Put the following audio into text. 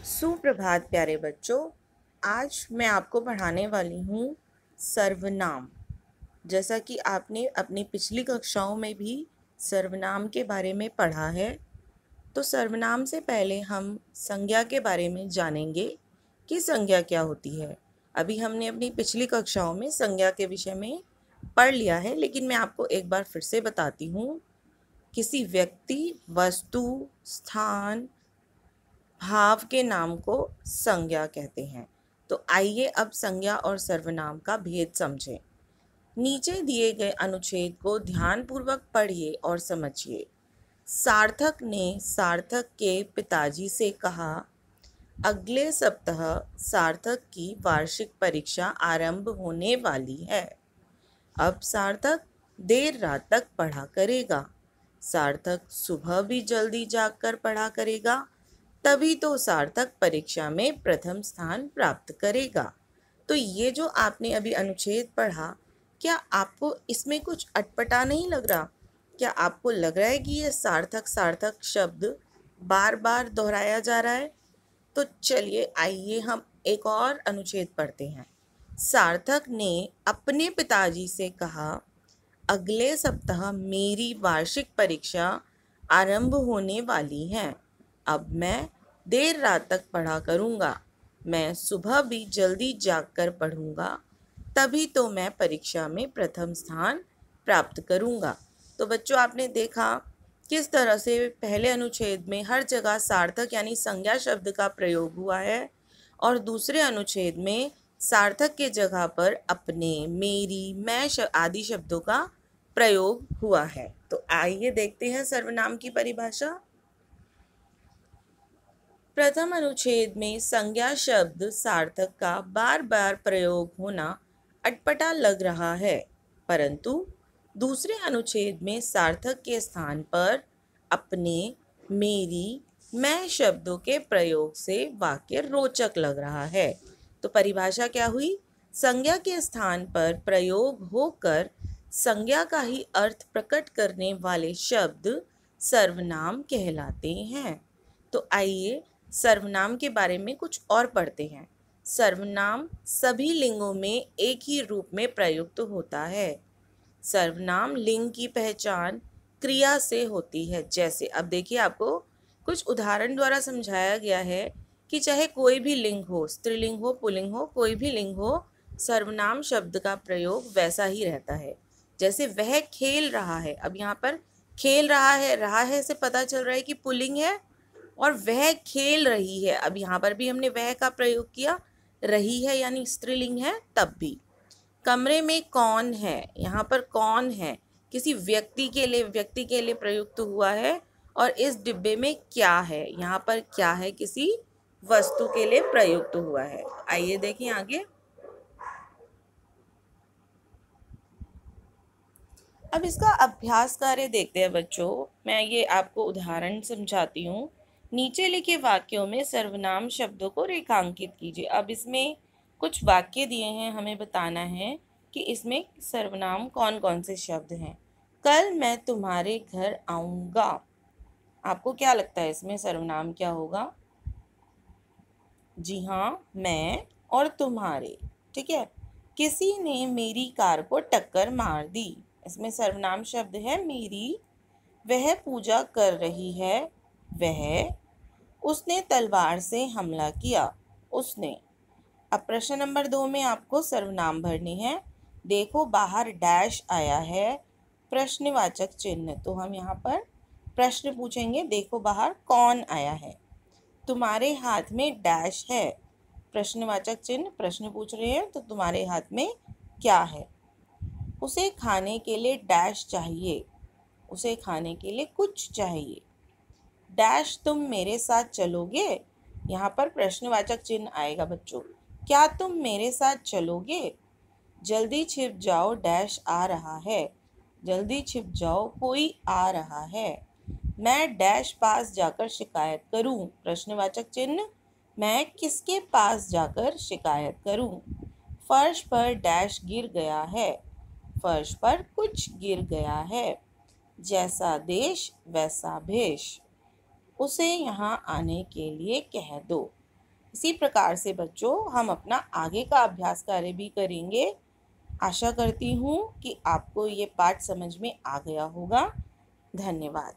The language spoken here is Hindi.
सुप्रभात प्यारे बच्चों। आज मैं आपको पढ़ाने वाली हूँ सर्वनाम। जैसा कि आपने अपनी पिछली कक्षाओं में भी सर्वनाम के बारे में पढ़ा है, तो सर्वनाम से पहले हम संज्ञा के बारे में जानेंगे कि संज्ञा क्या होती है। अभी हमने अपनी पिछली कक्षाओं में संज्ञा के विषय में पढ़ लिया है, लेकिन मैं आपको एक बार फिर से बताती हूँ। किसी व्यक्ति, वस्तु, स्थान, भाव के नाम को संज्ञा कहते हैं। तो आइए अब संज्ञा और सर्वनाम का भेद समझें। नीचे दिए गए अनुच्छेद को ध्यानपूर्वक पढ़िए और समझिए। सार्थक ने सार्थक के पिताजी से कहा, अगले सप्ताह सार्थक की वार्षिक परीक्षा आरंभ होने वाली है। अब सार्थक देर रात तक पढ़ा करेगा। सार्थक सुबह भी जल्दी जागकर पढ़ा करेगा, तभी तो सार्थक परीक्षा में प्रथम स्थान प्राप्त करेगा। तो ये जो आपने अभी अनुच्छेद पढ़ा, क्या आपको इसमें कुछ अटपटा नहीं लग रहा? क्या आपको लग रहा है कि ये सार्थक सार्थक शब्द बार बार दोहराया जा रहा है? तो चलिए आइए हम एक और अनुच्छेद पढ़ते हैं। सार्थक ने अपने पिताजी से कहा, अगले सप्ताह मेरी वार्षिक परीक्षा आरंभ होने वाली है। अब मैं देर रात तक पढ़ा करूँगा। मैं सुबह भी जल्दी जागकर पढ़ूँगा, तभी तो मैं परीक्षा में प्रथम स्थान प्राप्त करूँगा। तो बच्चों, आपने देखा किस तरह से पहले अनुच्छेद में हर जगह सार्थक यानी संज्ञा शब्द का प्रयोग हुआ है, और दूसरे अनुच्छेद में सार्थक के जगह पर अपने, मेरी, मैं आदि शब्दों का प्रयोग हुआ है। तो आइए देखते हैं सर्वनाम की परिभाषा। प्रथम अनुच्छेद में संज्ञा शब्द सार्थक का बार बार प्रयोग होना अटपटा लग रहा है, परंतु दूसरे अनुच्छेद में सार्थक के स्थान पर अपने, मेरी, मैं शब्दों के प्रयोग से वाक्य रोचक लग रहा है। तो परिभाषा क्या हुई? संज्ञा के स्थान पर प्रयोग होकर संज्ञा का ही अर्थ प्रकट करने वाले शब्द सर्वनाम कहलाते हैं। तो आइए सर्वनाम के बारे में कुछ और पढ़ते हैं। सर्वनाम सभी लिंगों में एक ही रूप में प्रयुक्त होता है। सर्वनाम लिंग की पहचान क्रिया से होती है। जैसे अब देखिए, आपको कुछ उदाहरण द्वारा समझाया गया है कि चाहे कोई भी लिंग हो, स्त्रीलिंग हो, पुल्लिंग हो, कोई भी लिंग हो, सर्वनाम शब्द का प्रयोग वैसा ही रहता है। जैसे वह खेल रहा है, अब यहाँ पर खेल रहा है से पता चल रहा है कि पुल्लिंग है, और वह खेल रही है, अब यहाँ पर भी हमने वह का प्रयोग किया, रही है यानी स्त्रीलिंग है तब भी। कमरे में कौन है, यहाँ पर कौन है किसी व्यक्ति के लिए प्रयुक्त हुआ है, और इस डिब्बे में क्या है, यहाँ पर क्या है किसी वस्तु के लिए प्रयुक्त हुआ है। आइए देखें आगे। अब इसका अभ्यास कार्य देखते हैं बच्चों। मैं ये आपको उदाहरण समझाती हूँ। नीचे लिखे वाक्यों में सर्वनाम शब्दों को रेखांकित कीजिए। अब इसमें कुछ वाक्य दिए हैं, हमें बताना है कि इसमें सर्वनाम कौन कौन से शब्द हैं। कल मैं तुम्हारे घर आऊँगा। आपको क्या लगता है इसमें सर्वनाम क्या होगा? जी हाँ, मैं और तुम्हारे। ठीक है। किसी ने मेरी कार को टक्कर मार दी। इसमें सर्वनाम शब्द है मेरी। वह पूजा कर रही है, वह। उसने तलवार से हमला किया, उसने। अब प्रश्न नंबर 2 में आपको सर्वनाम भरनी है। देखो बाहर डैश आया है, प्रश्नवाचक चिन्ह। तो हम यहाँ पर प्रश्न पूछेंगे, देखो बाहर कौन आया है। तुम्हारे हाथ में डैश है, प्रश्नवाचक चिन्ह, प्रश्न पूछ रहे हैं तो तुम्हारे हाथ में क्या है। उसे खाने के लिए डैश चाहिए, उसे खाने के लिए कुछ चाहिए। डैश तुम मेरे साथ चलोगे, यहाँ पर प्रश्नवाचक चिन्ह आएगा बच्चों। क्या तुम मेरे साथ चलोगे? जल्दी छिप जाओ, डैश आ रहा है, जल्दी छिप जाओ, कोई आ रहा है। मैं डैश पास जाकर शिकायत करूं, प्रश्नवाचक चिन्ह, मैं किसके पास जाकर शिकायत करूं। फर्श पर डैश गिर गया है, फर्श पर कुछ गिर गया है। जैसा देश वैसा भेष, उसे यहाँ आने के लिए कह दो। इसी प्रकार से बच्चों हम अपना आगे का अभ्यास कार्य भी करेंगे। आशा करती हूँ कि आपको ये पाठ समझ में आ गया होगा। धन्यवाद।